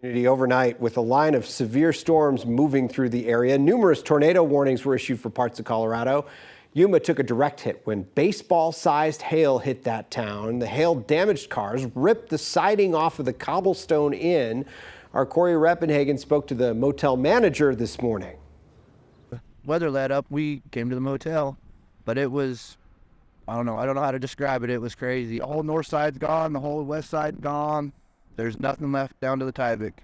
Overnight, with a line of severe storms moving through the area, numerous tornado warnings were issued for parts of Colorado. Yuma took a direct hit when baseball-sized hail hit that town. The hail damaged cars, ripped the siding off of the Cobblestone Inn. Our Corey Reppenhagen spoke to the motel manager this morning. Weather let up, we came to the motel, but it was, I don't know how to describe it. It was crazy. The whole north side's gone, the whole west side gone. There's nothing left down to the Tyvek.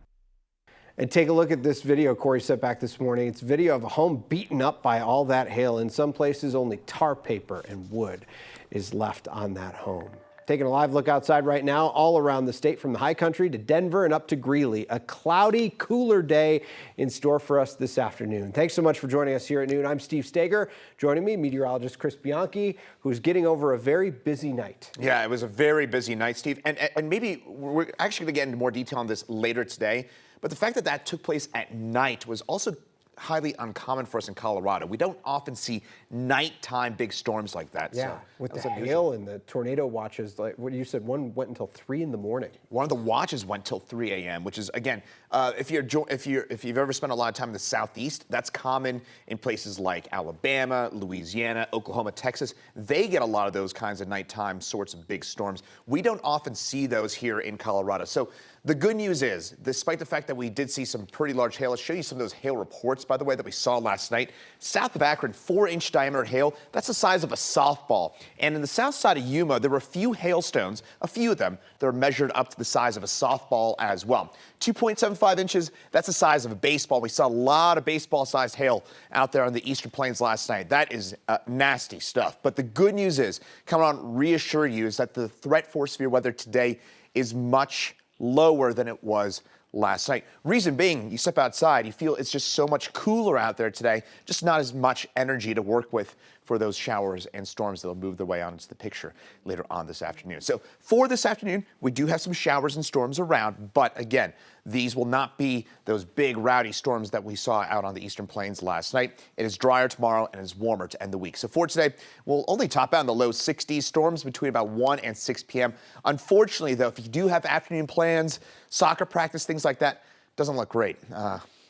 And take a look at this video Corey sent back this morning. It's video of a home beaten up by all that hail. In some places, only tar paper and wood is left on that home. Taking a live look outside right now, all around the state, from the high country to Denver and up to Greeley. A cloudy, cooler day in store for us this afternoon. Thanks so much for joining us here at noon. I'm Steve Stager. Joining me, meteorologist Chris Bianchi, who's getting over a very busy night. Yeah, it was a very busy night, Steve. And maybe we're actually going to get into more detail on this later today. But the fact that that took place at night was also highly uncommon for us in Colorado. We don't often see nighttime big storms like that. Yeah, so with the hail and the tornado watches, like what you said, one went until 3 in the morning. One of the watches went till 3 a.m., which is, again, if you've ever spent a lot of time in the southeast, that's common in places like Alabama, Louisiana, Oklahoma, Texas. They get a lot of those kinds of nighttime sorts of big storms. We don't often see those here in Colorado. So the good news is, despite the fact that we did see some pretty large hail, I'll show you some of those hail reports, by the way, that we saw last night. South of Akron, 4-inch diameter hail. That's the size of a softball. And in the south side of Yuma, there were a few hailstones, a few of them, that were measured up to the size of a softball as well. 2.75 inches, that's the size of a baseball. We saw a lot of baseball-sized hail out there on the eastern plains last night. That is nasty stuff. But the good news is, come on, reassure you, is that the threat for severe weather today is much lower than it was last night. Reason being, you step outside, you feel it's just so much cooler out there today, just not as much energy to work with for those showers and storms that'll move their way onto the picture later on this afternoon. So for this afternoon, we do have some showers and storms around, but again, these will not be those big rowdy storms that we saw out on the eastern plains last night. It is drier tomorrow and is warmer to end the week. So for today, we'll only top out in the low 60s, storms between about 1 and 6 p.m. Unfortunately, though, if you do have afternoon plans, soccer practice, things like that, doesn't look great.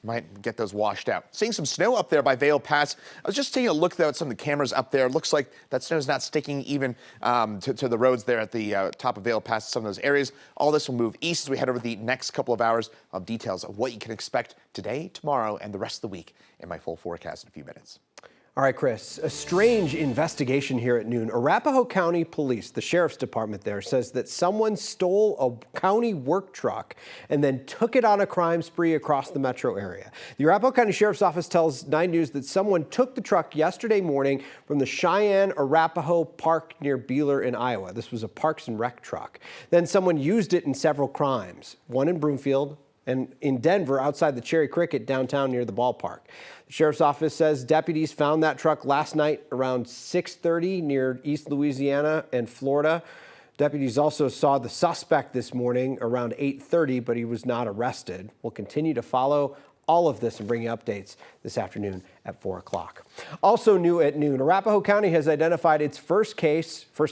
Might get those washed out. Seeing some snow up there by Vail Pass. I was just taking a look, though, at some of the cameras up there. It looks like that snow is not sticking even to the roads there at the top of Vail Pass, some of those areas. All this will move east as we head over the next couple of hours of details of what you can expect today, tomorrow, and the rest of the week in my full forecast in a few minutes. All right, Chris, a strange investigation here at noon. Arapahoe County Police, the sheriff's department there, says that someone stole a county work truck and then took it on a crime spree across the metro area. The Arapahoe County Sheriff's Office tells 9 News that someone took the truck yesterday morning from the Cheyenne-Arapahoe Park near Beeler in Iowa. This was a Parks and Rec truck. Then someone used it in several crimes, one in Broomfield and in Denver outside the Cherry Cricket downtown near the ballpark. The sheriff's office says deputies found that truck last night around 6:30 near East Louisiana and Florida. Deputies also saw the suspect this morning around 8:30, but he was not arrested. We'll continue to follow all of this and bring you updates this afternoon at 4 o'clock. Also new at noon, Arapahoe County has identified its first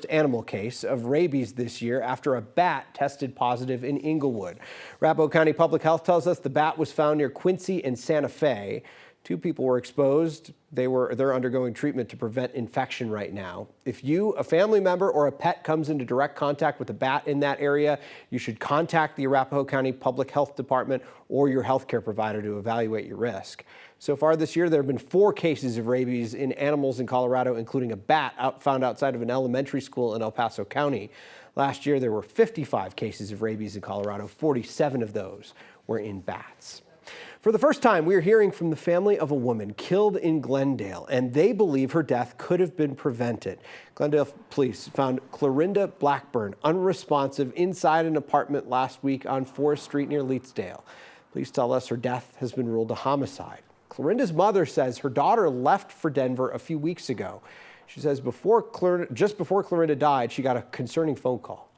animal case of rabies this year after a bat tested positive in Inglewood. Arapahoe County Public Health tells us the bat was found near Quincy and Santa Fe. 2 people were exposed. They're undergoing treatment to prevent infection right now. If you, a family member, or a pet comes into direct contact with a bat in that area, you should contact the Arapahoe County Public Health Department or your healthcare provider to evaluate your risk. So far this year, there have been 4 cases of rabies in animals in Colorado, including a bat found outside of an elementary school in El Paso County. Last year, there were 55 cases of rabies in Colorado. 47 of those were in bats. For the first time, we are hearing from the family of a woman killed in Glendale, and they believe her death could have been prevented. Glendale police found Clorinda Blackburn unresponsive inside an apartment last week on Forest Street near Leetsdale. Police tell us her death has been ruled a homicide. Clorinda's mother says her daughter left for Denver a few weeks ago. She says just before Clorinda died, she got a concerning phone call.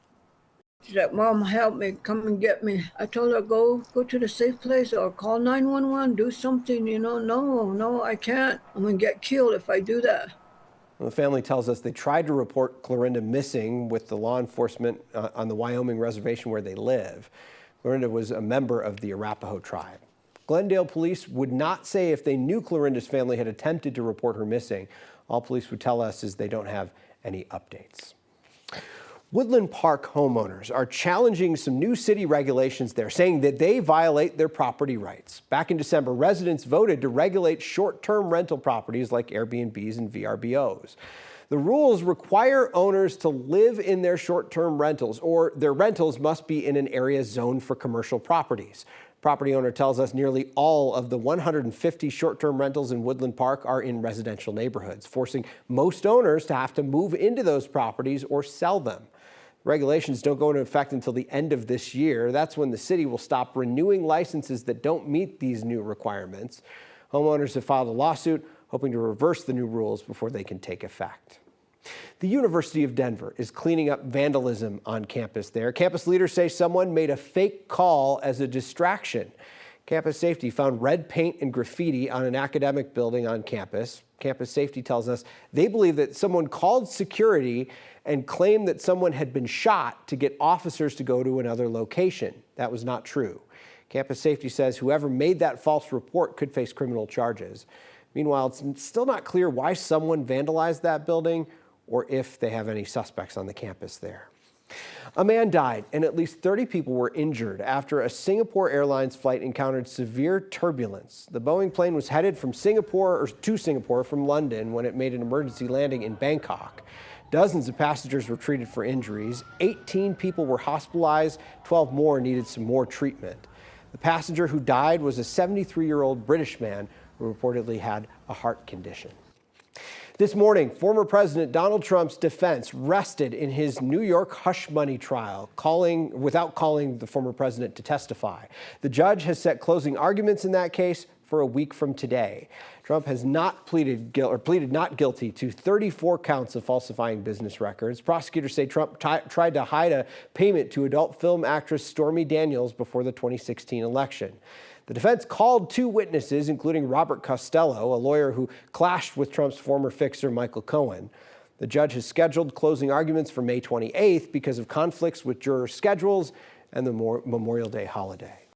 She's like, Mom, help me, come and get me. I told her, go to the safe place or call 911, do something, you know. No, I can't. I'm going to get killed if I do that. Well, the family tells us they tried to report Clorinda missing with the law enforcement on the Wyoming reservation where they live. Clorinda was a member of the Arapaho tribe. Glendale police would not say if they knew Clorinda's family had attempted to report her missing. All police would tell us is they don't have any updates. Woodland Park homeowners are challenging some new city regulations there, saying that they violate their property rights. Back in December, residents voted to regulate short-term rental properties like Airbnbs and VRBOs. The rules require owners to live in their short-term rentals, or their rentals must be in an area zoned for commercial properties. Property owner tells us nearly all of the 150 short-term rentals in Woodland Park are in residential neighborhoods, forcing most owners to have to move into those properties or sell them. Regulations don't go into effect until the end of this year. That's when the city will stop renewing licenses that don't meet these new requirements. Homeowners have filed a lawsuit hoping to reverse the new rules before they can take effect. The University of Denver is cleaning up vandalism on campus there. Campus leaders say someone made a fake call as a distraction. Campus safety found red paint and graffiti on an academic building on campus. Campus safety tells us they believe that someone called security and claimed that someone had been shot to get officers to go to another location. That was not true. Campus safety says whoever made that false report could face criminal charges. Meanwhile, it's still not clear why someone vandalized that building or if they have any suspects on the campus there. A man died and at least 30 people were injured after a Singapore Airlines flight encountered severe turbulence. The Boeing plane was headed from to Singapore from London when it made an emergency landing in Bangkok. Dozens of passengers were treated for injuries. 18 people were hospitalized. 12 more needed some more treatment. The passenger who died was a 73-year-old British man who reportedly had a heart condition. This morning, former President Donald Trump's defense rested in his New York hush money trial, without calling the former president to testify. The judge has set closing arguments in that case for a week from today. Trump has not pleaded not guilty to 34 counts of falsifying business records. Prosecutors say Trump tried to hide a payment to adult film actress Stormy Daniels before the 2016 election. The defense called 2 witnesses, including Robert Costello, a lawyer who clashed with Trump's former fixer Michael Cohen. The judge has scheduled closing arguments for May 28th because of conflicts with juror schedules and the Memorial Day holiday.